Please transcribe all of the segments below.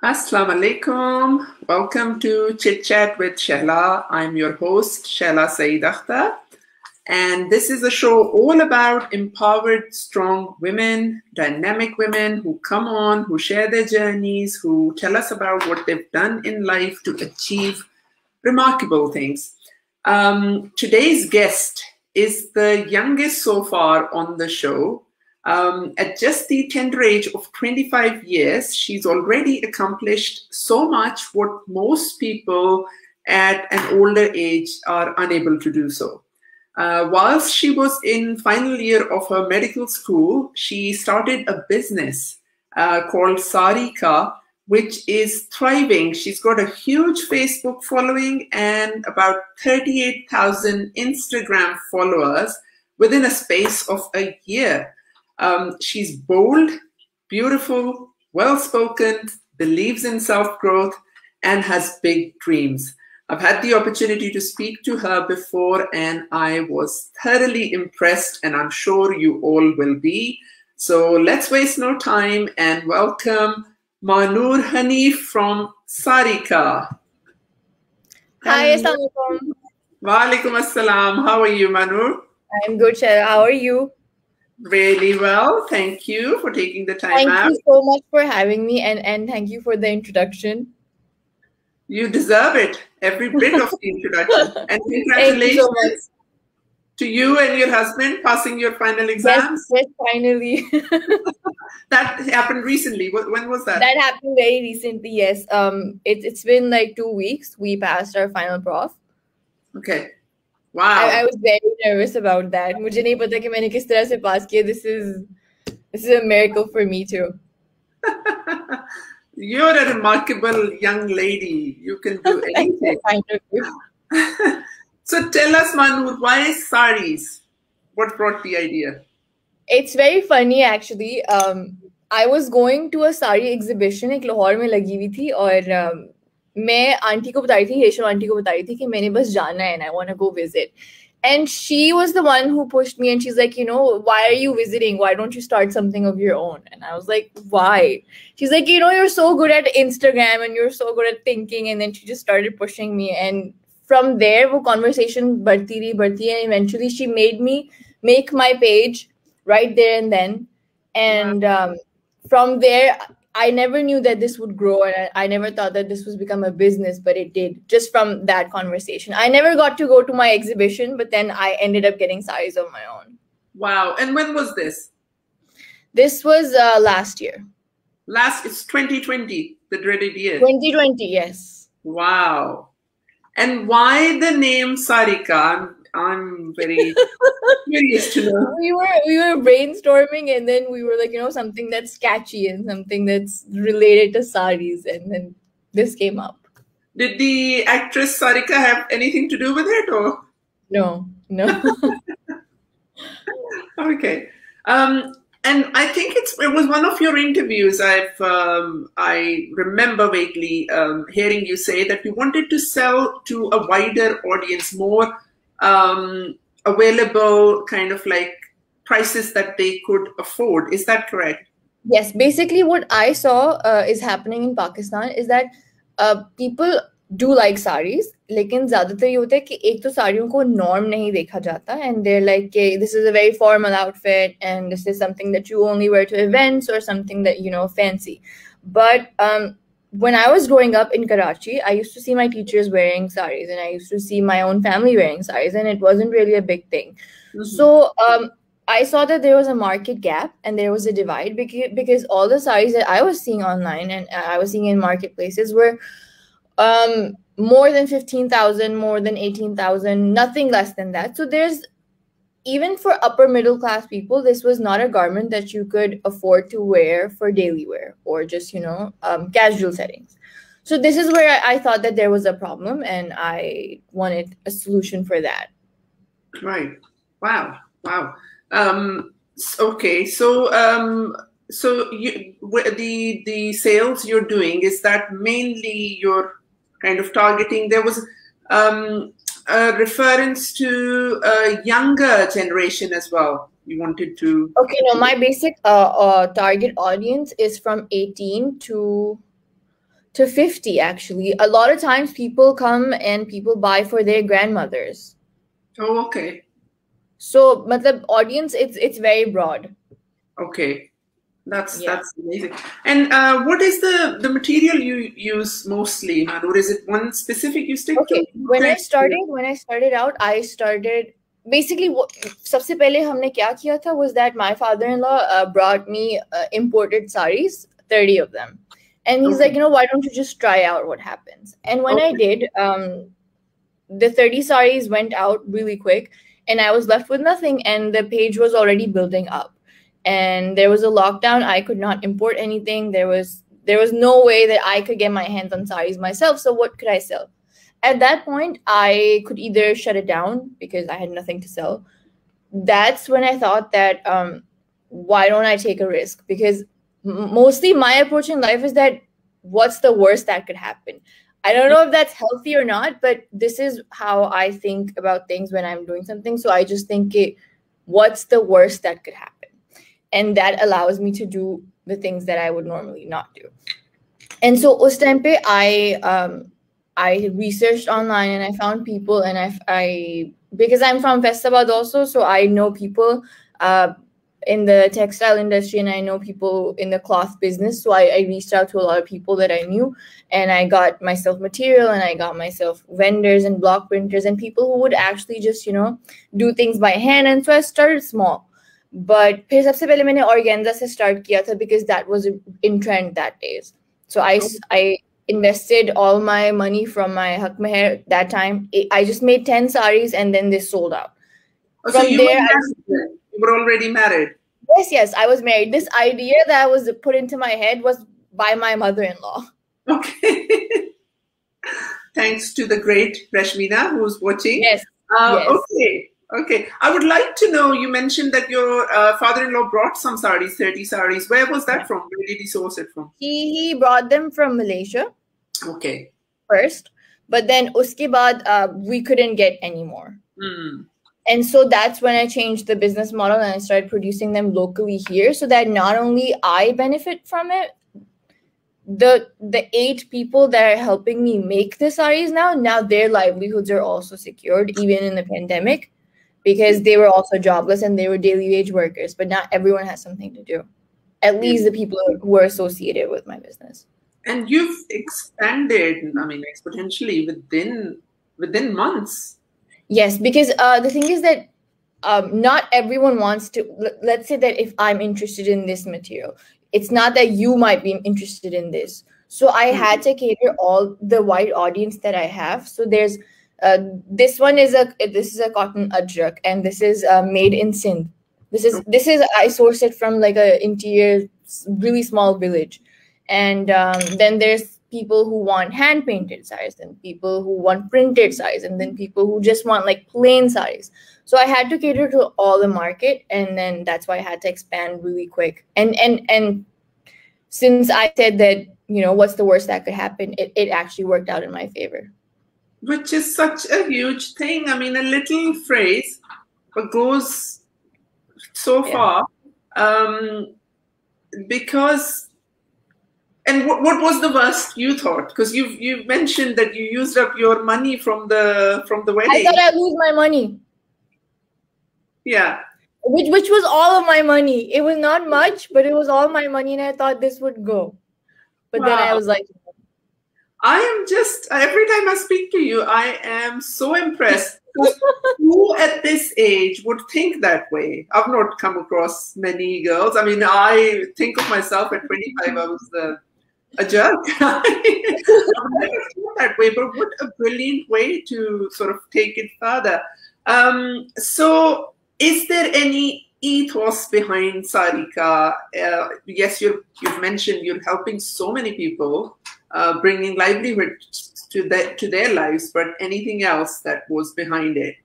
Assalamu alaikum. Welcome to Chit Chat with Shehla. I'm your host, Shehla Saeed Akhtar. And this is a show all about empowered, strong women, dynamic women who come on, who share their journeys, who tell us about what they've done in life to achieve remarkable things. Today's guest is the youngest so far on the show. At just the tender age of 25 years, she's already accomplished so much what most people at an older age are unable to do so. Whilst she was in final year of her medical school, she started a business called Saareeka, which is thriving. She's got a huge Facebook following and about 38,000 Instagram followers within a space of a year. She's bold, beautiful, well-spoken, believes in self-growth, and has big dreams. I've had the opportunity to speak to her before, and I was thoroughly impressed, and I'm sure you all will be. So let's waste no time and welcome Mahnoor Hanif from Saareeka. Hi, Assalamualaikum. Walaikum assalam. How are you, Mahnoor? I'm good, Shehla. How are you? Really well. Thank you for taking the time out. Thank you so much for having me, and thank you for the introduction. You deserve it, every bit of the introduction. And congratulations Thank you so much. to you and your husband passing your final exams. Yes, finally. That happened recently. When was that? That happened very recently, yes. It's been like 2 weeks. We passed our final prof. Okay. Wow. I was very nervous about that. मुझे नहीं पता कि मैंने किस तरह से pass किया. This is a miracle for me too. You're a remarkable young lady. You can do anything. So tell us, Mahnoor, why Sarees? What brought the idea? It's very funny actually. I was going to a sari exhibition एक लाहौर में लगी हुई थी और मैं aunty को बता रही थी, रेशम आंटी को बता रही थी कि मैंने बस जाना है and I want to go visit. And she was the one who pushed me and she's like, you know, why are you visiting? Why don't you start something of your own? And I was like, why? She's like, you know, you're so good at Instagram and you're so good at thinking. And then she just started pushing me. And from there, वो conversation बढ़ती रही and eventually she made me make my page right there and then. And from there, I never knew that this would grow, and I never thought that this was become a business, but it did just from that conversation. I never got to go to my exhibition, but then I ended up getting sarees of my own. Wow. And when was this? This was last year. It's 2020, the dreaded year. 2020, yes. Wow. And why the name Saareeka? I'm very curious to know. We were brainstorming and then we were like, you know, something that's catchy and something that's related to sarees, and then this came up. Did the actress Saareeka have anything to do with it, or? No. Okay. And I think it was one of your interviews. I remember vaguely hearing you say that you wanted to sell to a wider audience, more available kind of like prices that they could afford. Is that correct? Yes. Basically, what I saw is happening in Pakistan is that people do like sarees, लेकिन ज़्यादातर ये होता है कि एक तो साड़ियों को norm नहीं देखा जाता, and they're like, okay, this is a very formal outfit and this is something that you only wear to events or something that, you know, fancy. But when I was growing up in Karachi, I used to see my teachers wearing sarees and I used to see my own family wearing sarees, and it wasn't really a big thing. Mm-hmm. So I saw that there was a market gap and there was a divide because all the sarees that I was seeing online and I was seeing in marketplaces were more than 15,000, more than 18,000, nothing less than that. So there's, even for upper middle class people, this was not a garment that you could afford to wear for daily wear or just, you know, casual settings. So this is where I thought that there was a problem and I wanted a solution for that. Right. Wow. Okay. So the sales you're doing, is that mainly your kind of targeting? There was a reference to a younger generation as well. You wanted to... Okay, no, my basic target audience is from 18 to to 50 actually. A lot of times people come and people buy for their grandmothers. Oh, okay. So, but the audience, it's very broad. Okay, that's amazing. And what is the material you use mostly, Mahnoor? Is it one specific you stick to? When I started out, I started basically what सबसे पहले हमने क्या किया था was that my father-in-law brought me imported sarees, 30 of them. And he's like, why don't you just try out what happens? And when I did, the 30 sarees went out really quick and I was left with nothing, and the page was already building up. And there was a lockdown. I could not import anything. There was no way that I could get my hands on sarees myself. So what could I sell? At that point, I could either shut it down because I had nothing to sell. That's when I thought that why don't I take a risk? Because mostly my approach in life is that what's the worst that could happen? I don't know if that's healthy or not, but this is how I think about things when I'm doing something. So I just think, what's the worst that could happen? And that allows me to do the things that I would normally not do. And so us time pe I researched online and I found people, and I because I'm from Faisabad also, so I know people in the textile industry and I know people in the cloth business. So I reached out to a lot of people that I knew, and I got myself material and I got myself vendors and block printers and people who would actually just, do things by hand. And so I started small. But फिर सबसे पहले मैंने organza से start किया था because that was in trend that days. So I invested all my money from my hak meher that time. I just made 10 sarees and then they sold out. So you were already married? Yes, I was married. This idea that was put into my head was by my mother-in-law. Okay. Thanks to the great Rashmina who's watching. Yes. Okay. I would like to know, you mentioned that your father-in-law brought some sarees, 30 sarees. Where was that from? Where did he source it from? He brought them from Malaysia. Okay. First. But then uske baad, we couldn't get any more. And so that's when I changed the business model and I started producing them locally here, so that not only I benefit from it, the 8 people that are helping me make the sarees now their livelihoods are also secured, even in the pandemic, because they were also jobless and they were daily wage workers. But not everyone has something to do. At least the people who are associated with my business. And you've expanded, exponentially within months. Yes, because the thing is that not everyone wants to. Let's say that if I'm interested in this material, it's not that you might be interested in this. So I had to cater all the wide audience that I have. So there's this is a cotton ajrak, and this is made in Sindh. This is I sourced it from like a interior really small village, and then there's people who want hand painted sarees, and people who want printed sarees, and then people who just want like plain sarees. So I had to cater to all the market, and then that's why I had to expand really quick. And since I said that, what's the worst that could happen, it actually worked out in my favor. Which is such a huge thing. A little phrase, but goes so far. Because. And what was the worst you thought? Because you mentioned that you used up your money from the wedding. I thought I'd lose my money. Yeah. Which was all of my money. It was not much, but it was all my money, and I thought this would go. But then I was like, I am just, every time I speak to you, I am so impressed. Who at this age would think that way? I've not come across many girls. I think of myself at 25, I was a jerk. I never thought that way, but what a brilliant way to sort of take it further. So is there any ethos behind Saareeka? Yes, you've mentioned you're helping so many people, bringing livelihood to their lives, but anything else that was behind it?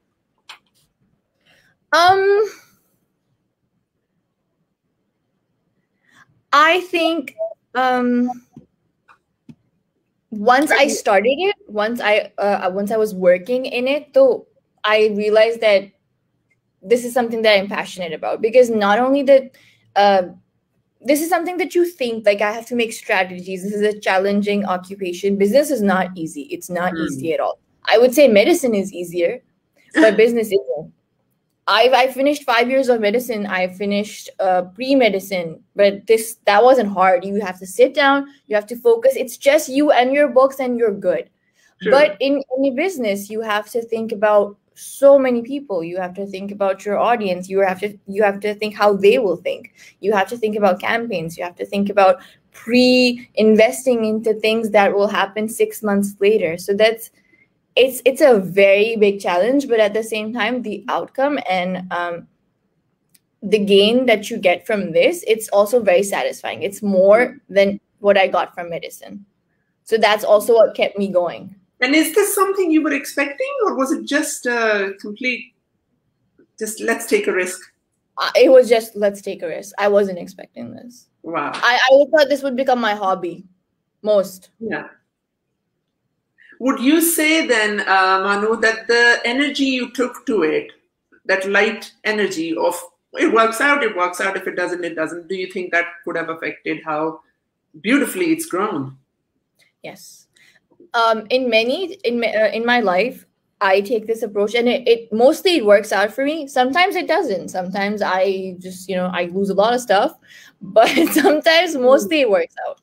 I think once I started it, once I was working in it, though, I realized that this is something that I'm passionate about, because not only that this is something that you think, like, I have to make strategies. This is a challenging occupation. Business is not easy. It's not easy at all. I would say medicine is easier, but business isn't. I finished 5 years of medicine. I finished pre-medicine, but that wasn't hard. You have to sit down. You have to focus. It's just you and your books, and you're good. Sure. But in any business, you have to think about so many people. You have to think about your audience. You have to think how they will think. You have to think about campaigns. You have to think about pre-investing into things that will happen 6 months later. So it's a very big challenge, but at the same time, the outcome and the gain that you get from this, it's also very satisfying. It's more than what I got from medicine. So that's also what kept me going. And is this something you were expecting, or was it just let's take a risk? It was just, let's take a risk. I wasn't expecting this. Wow. I thought this would become my hobby most. Yeah. Would you say then, Mahnoor, that the energy you took to it, that light energy of it works out, if it doesn't, it doesn't, do you think that could have affected how beautifully it's grown? Yes. In my life, I take this approach, and it mostly works out for me. Sometimes it doesn't. Sometimes I just, I lose a lot of stuff, but sometimes mostly it works out.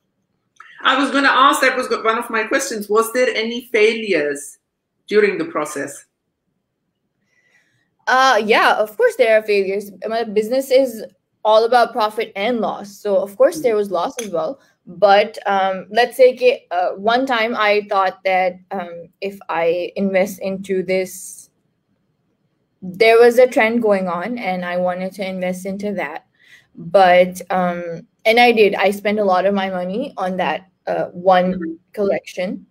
I was going to ask, that was one of my questions. Was there any failures during the process? Yeah, of course there are failures. My business is all about profit and loss. So of course there was loss as well. But let's say one time I thought that if I invest into this, there was a trend going on and I wanted to invest into that. But, and I did. I spent a lot of my money on that one collection.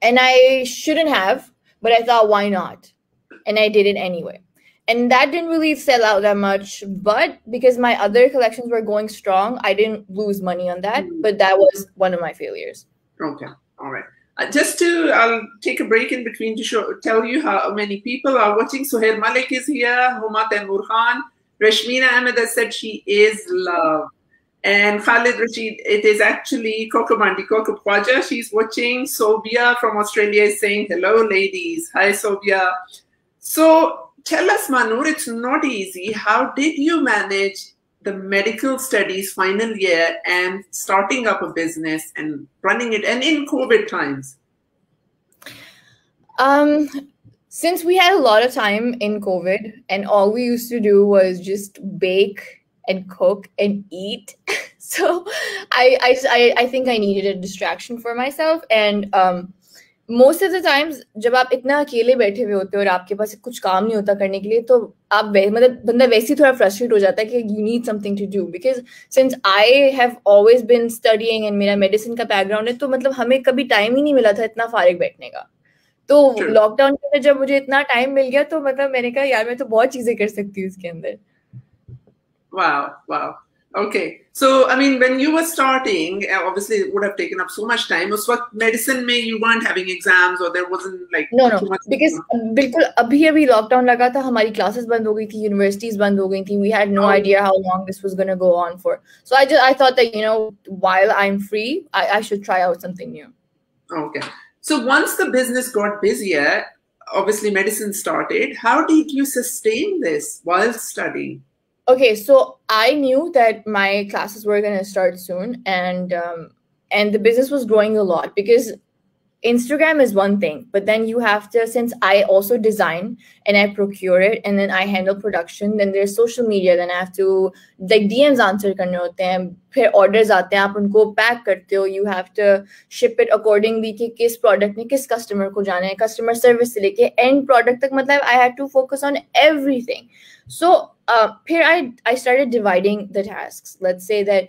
And I shouldn't have, but I thought, why not? And I did it anyway. And that didn't really sell out that much, but because my other collections were going strong, I didn't lose money on that. But that was one of my failures. Okay. All right. I'll take a break in between to tell you how many people are watching. Suhail Malik is here. Huma Mahnoor Khan. Rashmina Ahmed has said she is love. And Khalid Rashid, it is actually Coco Mandi, Coco Khwaja. She's watching. Sobia from Australia is saying, hello, ladies. Hi, Sobia. So tell us, Mahnoor, it's not easy. How did you manage the medical studies final year and starting up a business and running it, and in COVID times? Since we had a lot of time in COVID and all we used to do was just bake and cook and eat. So I think I needed a distraction for myself. And most of the times जब आप इतना अकेले बैठे हुए होते हो और आपके पास कुछ काम नहीं होता करने के लिए, तो आप मतलब बंदा वैसे ही थोड़ा frustrate हो जाता है कि you need something to do. Because since I have always been studying and मेरा medicine का background है, तो मतलब हमें कभी time ही नहीं मिला था इतना फारिग बैठने का. तो लॉकडाउन के अंदर जब मुझे इतना टाइम मिल गया, तो मतलब मैंने कहा यार मैं तो बहुत चीजें कर सकती हूँ इसके अंदर. Wow. Okay. So, I mean, when you were starting, obviously it would have taken up so much time. उस वक्त medicine में you weren't having exams, or there wasn't like no, because बिल्कुल अभी लॉकडाउन लगा था, हमारी क्लासेस बंद हो गई थी, यूनिवर्सिटीज बंद हो गई थी. We had no idea how long this was going to go on for. So I thought that, while I'm free, I should try out something new. Okay. So once the business got busier, obviously medicine started. How did you sustain this while studying? Okay, so I knew that my classes were going to start soon, and the business was growing a lot, because Instagram is one thing, but then you have to, since I also design and I procure it and then I handle production, then there's social media, then I have to like DMs answer करने होते हैं, फिर orders आते हैं, आप उनको pack करते हो, you have to ship it accordingly कि किस product ने किस customer को जाना है, customer service से लेके end product तक, मतलब I had to focus on everything. So here I started dividing the tasks. Let's say that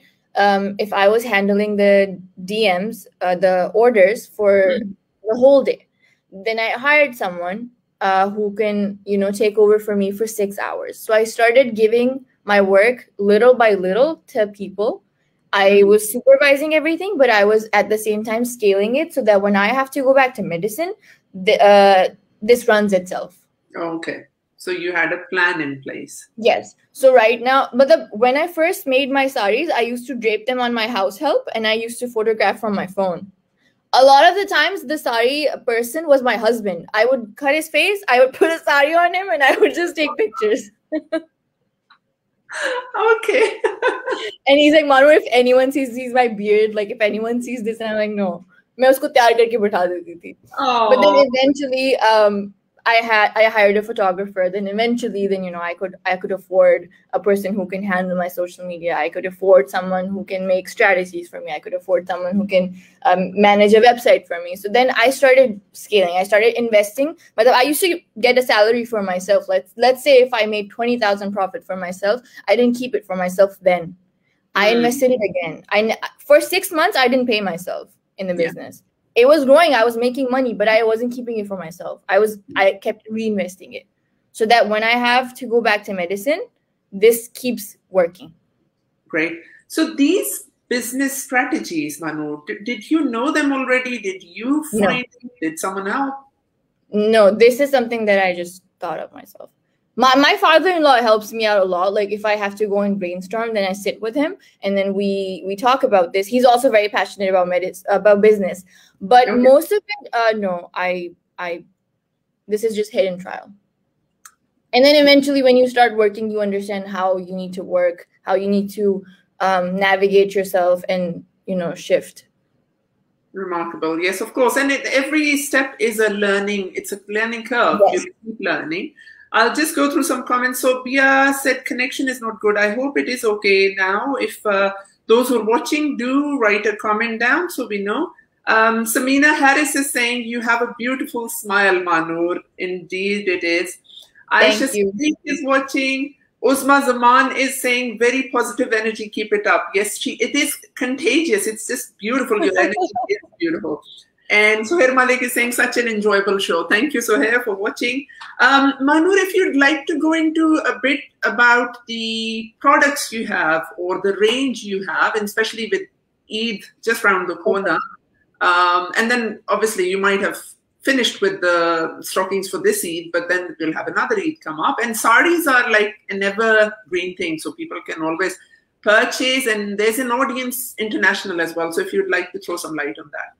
if I was handling the DMs, the orders for the whole day, then I hired someone who can, take over for me for 6 hours. So I started giving my work little by little to people. I was supervising everything, but I was at the same time scaling it so that when I have to go back to medicine, this runs itself. Okay. So you had a plan in place. Yes. So right now, but when I first made my sarees, I used to drape them on my house help, and I used to photograph from my phone. A lot of the times, the sari person was my husband. I would cut his face, I would put a sari on him, and I would just take pictures. Okay. And he's like, Mahnoor, if anyone sees my beard, like if anyone sees this, and I'm like, no. मैं उसको तैयार करके बिठा देती थी. But then eventually, I hired a photographer. Then eventually, I could afford a person who can handle my social media. I could afford someone who can make strategies for me. I could afford someone who can manage a website for me. So then I started scaling. I started investing. But I used to get a salary for myself. Let's say if I made 20,000 profit for myself, I didn't keep it for myself then. I invested it again. For 6 months, I didn't pay myself in the business. It was growing. I was making money, but I wasn't keeping it for myself. I kept reinvesting it so that when I have to go back to medicine, this keeps working. Great. So these business strategies, Mahnoor, did you know them already? Did you find them? Did someone else? No, this is something that I just thought of myself. My father-in-law helps me out a lot. Like if I have to go and brainstorm, then I sit with him and then we talk about this. He's also very passionate about business, but most of it, no, this is just hidden trial. And then eventually, when you start working, you understand how you need to work, how you need to navigate yourself, and shift. Remarkable. Yes, of course. And every step is a learning. It's a learning curve. Yes. You keep learning. I'll just go through some comments. So Bia said connection is not good. I hope it is okay now. If those who are watching, do write a comment down so we know. Samina Harris is saying, you have a beautiful smile, Mahnoor. Indeed it is. Aisha Sadiq is watching. Uzma Zaman is saying, very positive energy. Keep it up. Yes, it is contagious. It's just beautiful. Your energy is beautiful. And Sohair Malik is saying, such an enjoyable show. Thank you, Sohair, for watching. Mahnoor, if you'd like to go into a bit about the products you have or the range you have, and especially with Eid just around the corner. And then obviously you might have finished with the stockings for this Eid, but then we'll have another Eid come up. And sarees are like an evergreen thing, so people can always purchase. And there's an audience international as well. So if you'd like to throw some light on that.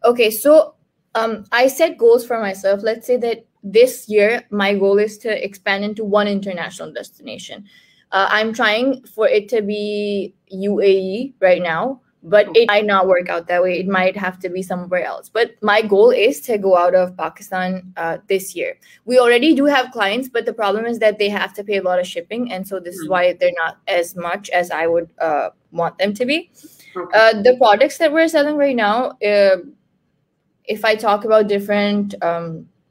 Okay, so I set goals for myself. Let's say that this year, my goal is to expand into one international destination. I'm trying for it to be UAE right now, but it might not work out that way. It might have to be somewhere else. But my goal is to go out of Pakistan this year. We already do have clients, but the problem is that they have to pay a lot of shipping. And so this is why they're not as much as I would want them to be. Okay. The products that we're selling right now, if I talk about different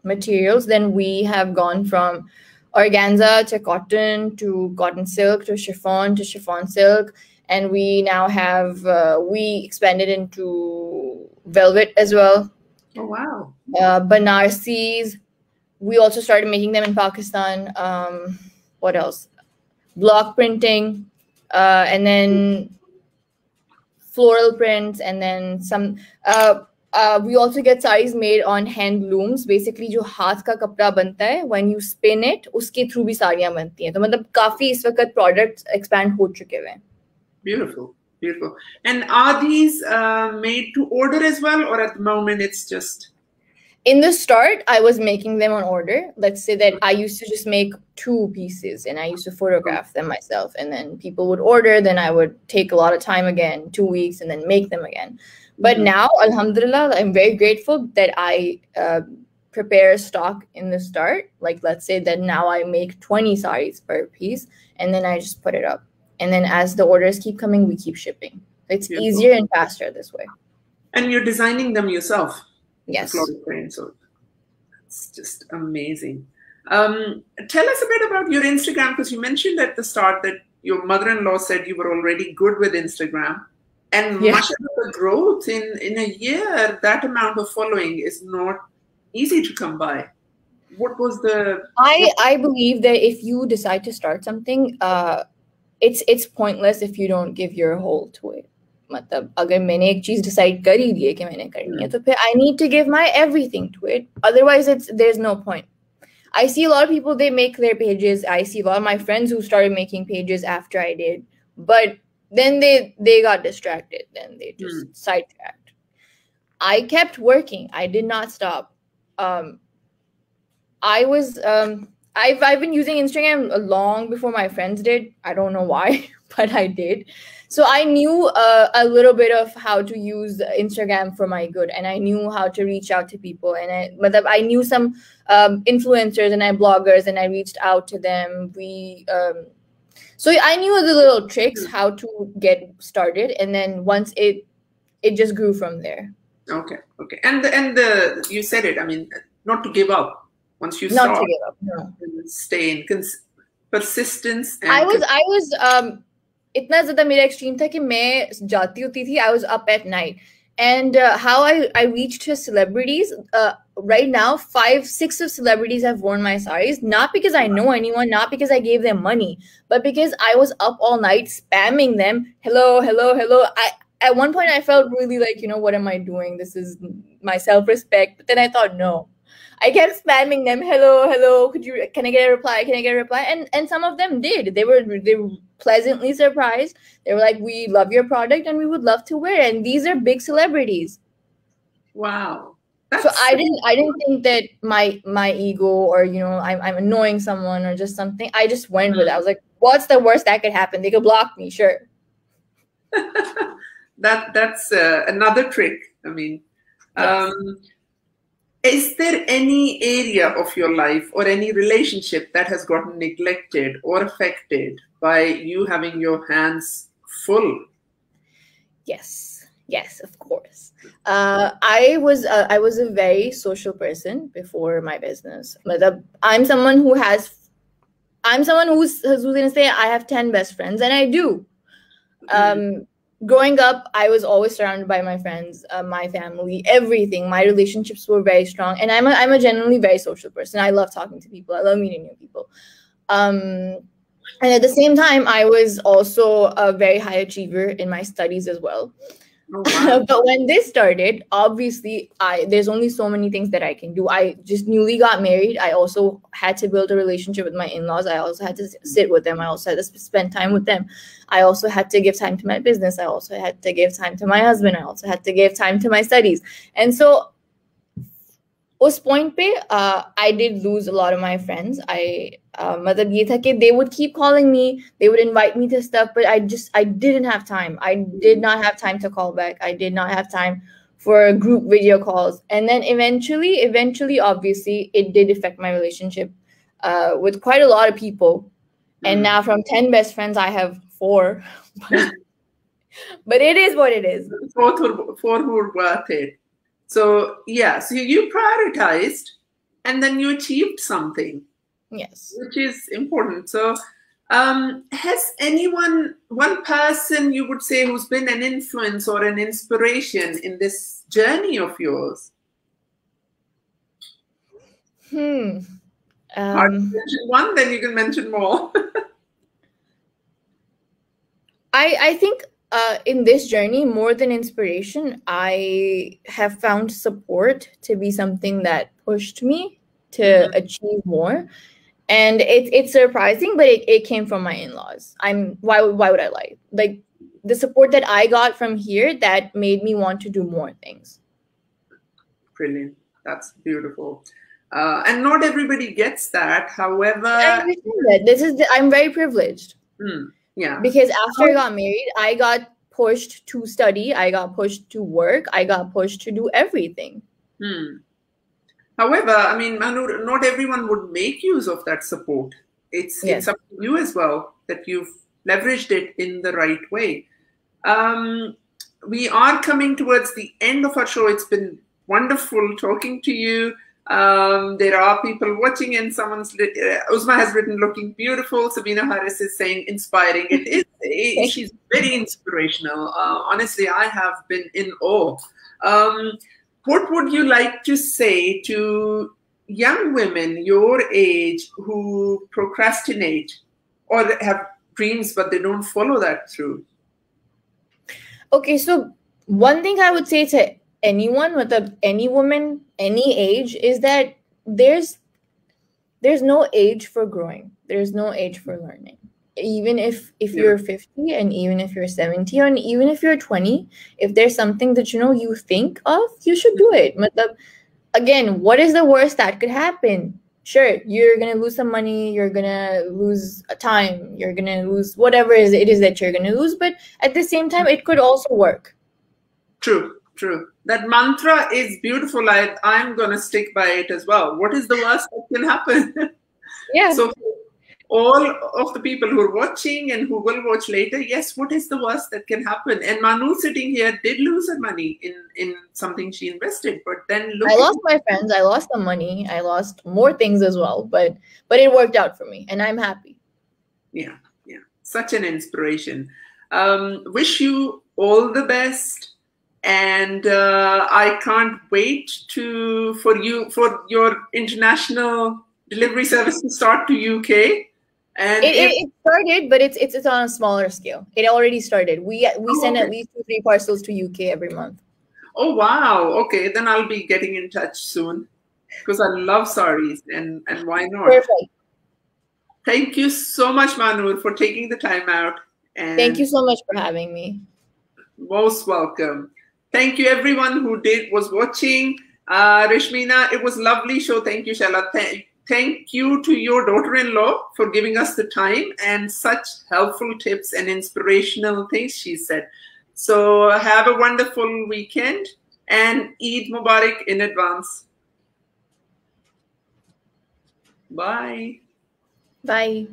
materials, then we have gone from organza to cotton silk to chiffon silk. And we now have, we expanded into velvet as well. Oh, wow. Banarsis. We also started making them in Pakistan. What else? Block printing. And then floral prints. And then some... we also get sarees made on hand looms. Basically, जो हाथ का कपड़ा बनता है, when you spin it, उसके through भी साड़ियाँ बनती हैं. तो मतलब काफी इस वक्त products expand हो चुके हैं. Beautiful, beautiful. And are these made to order as well, or at the moment it's just? In the start, I was making them on order. Let's say that I used to just make 2 pieces, and I used to photograph them myself, and then people would order. Then I would take a lot of time again, 2 weeks, and then make them again. But now, alhamdulillah, I'm very grateful that I prepare stock in the start. Like, let's say that now I make 20 sarees per piece, and then I just put it up. And then as the orders keep coming, we keep shipping. It's easier and faster this way. And you're designing them yourself? Yes. So it's just amazing. Tell us a bit about your Instagram, because you mentioned at the start that your mother-in-law said you were already good with Instagram. And mashallah, the growth in a year, that amount of following is not easy to come by. What was the... I believe that if you decide to start something, it's pointless if you don't give your whole to it. मतलब अगर मैंने एक चीज decide कर ही ली है कि मैंने करनी है, तो फिर I need to give my everything to it. Otherwise, there's no point. I see a lot of people, they make their pages. I see a lot of my friends who started making pages after I did, but then they got distracted. Then they just sidetracked. I kept working. I did not stop. I've been using Instagram long before my friends did. I don't know why, but I did. So I knew a little bit of how to use Instagram for my good, and I knew how to reach out to people. And I knew some influencers and bloggers, and I reached out to them. So I knew the little tricks how to get started, and then once it just grew from there. Okay. And you said it. I mean, not to give up. Once you start, not to give up, no. Stay in persistence. And I was इतना ज़्यादा मेरा extreme था कि मैं जाती होती थी. I was up at night, and how I reached to celebrities. Right now, 5-6 of celebrities have worn my sarees, not because I know anyone, not because I gave them money, but because I was up all night spamming them. Hello. At one point I felt really like, what am I doing? This is my self-respect. But then I thought, no. I kept spamming them. Hello. Can I get a reply? And some of them did. They were pleasantly surprised. They were like, we love your product and we would love to wear it. And these are big celebrities. Wow. So I didn't think that my ego or I'm annoying someone or just something. I just went with it. I was like, what's the worst that could happen? They could block me, sure. That's another trick. I mean, yes. Is there any area of your life or any relationship that has gotten neglected or affected by you having your hands full? Yes, of course. I was a very social person before my business. I'm someone who's going to say I have 10 best friends, and I do. Growing up, I was always surrounded by my friends, my family, everything. My relationships were very strong, and I'm a generally very social person. I love talking to people. I love meeting new people. And at the same time, I was also a very high achiever in my studies as well. Oh, wow. But when this started, obviously, there's only so many things that I can do. I just newly got married. I also had to build a relationship with my in-laws. I also had to sit with them. I also had to spend time with them. I also had to give time to my business. I also had to give time to my husband. I also had to give time to my studies. And so, उस point पे, I did lose a lot of my friends. मतलब ये था कि they would keep calling me, they would invite me to stuff, but I didn't have time. I did not have time to call back. I did not have time for group video calls. And then eventually, obviously, it did affect my relationship with quite a lot of people. And now from 10 best friends, I have 4. But it is what it is. 4 who were worth it. So, yeah, so you prioritized and then you achieved something. Yes. Which is important. So, has one person you would say who's been an influence or an inspiration in this journey of yours? Hard to mention one, then you can mention more. I think in this journey, more than inspiration, I have found support to be something that pushed me to achieve more. And it's surprising, but it came from my in-laws. Why would I lie? Like, the support that I got from here, that made me want to do more things. Brilliant. That's beautiful. And not everybody gets that. However, I understand that. I'm very privileged. Yeah. Because after I got married, I got pushed to study. I got pushed to work. I got pushed to do everything. However, I mean, Mahnoor, not everyone would make use of that support. It's up to you as well that you've leveraged it in the right way. We are coming towards the end of our show. It's been wonderful talking to you. There are people watching, and Uzma has written looking beautiful. Sabina Harris is saying inspiring. She's very inspirational. Honestly, I have been in awe. What would you like to say to young women your age who procrastinate or have dreams but they don't follow that through? Okay, so one thing I would say to anyone, any woman, any age, is that there's there's no age for growing. There's no age for learning. Even if you're 50 and even if you're 70 and even if you're 20, if there's something that you think of, you should do it. Again, what is the worst that could happen? Sure, you're gonna lose some money, you're gonna lose time, you're gonna lose whatever it is that you're gonna lose, but at the same time, it could also work. True. That mantra is beautiful. I'm gonna stick by it as well. What is the worst that can happen? Yeah. So all of the people who are watching and who will watch later, yes, what is the worst that can happen? And Mahnoor sitting here did lose her money in something she invested, but then look, I lost my friends, I lost the money, I lost more things as well, but it worked out for me and I'm happy. Yeah. Such an inspiration. Wish you all the best. And I can't wait for your international delivery service to start to UK. And it started, but it's on a smaller scale. It already started. We send at least 2-3 parcels to UK every month. Oh wow! Okay, then I'll be getting in touch soon because I love sarees and why not? Perfect. Thank you so much, Mahnoor, for taking the time out. And thank you so much for having me. Most welcome. Thank you everyone who was watching. Rishmina, it was lovely show. Thank you, Shehla. Thank you to your daughter-in-law for giving us the time and such helpful tips and inspirational things she said. So have a wonderful weekend and Eid Mubarak in advance. Bye. Bye.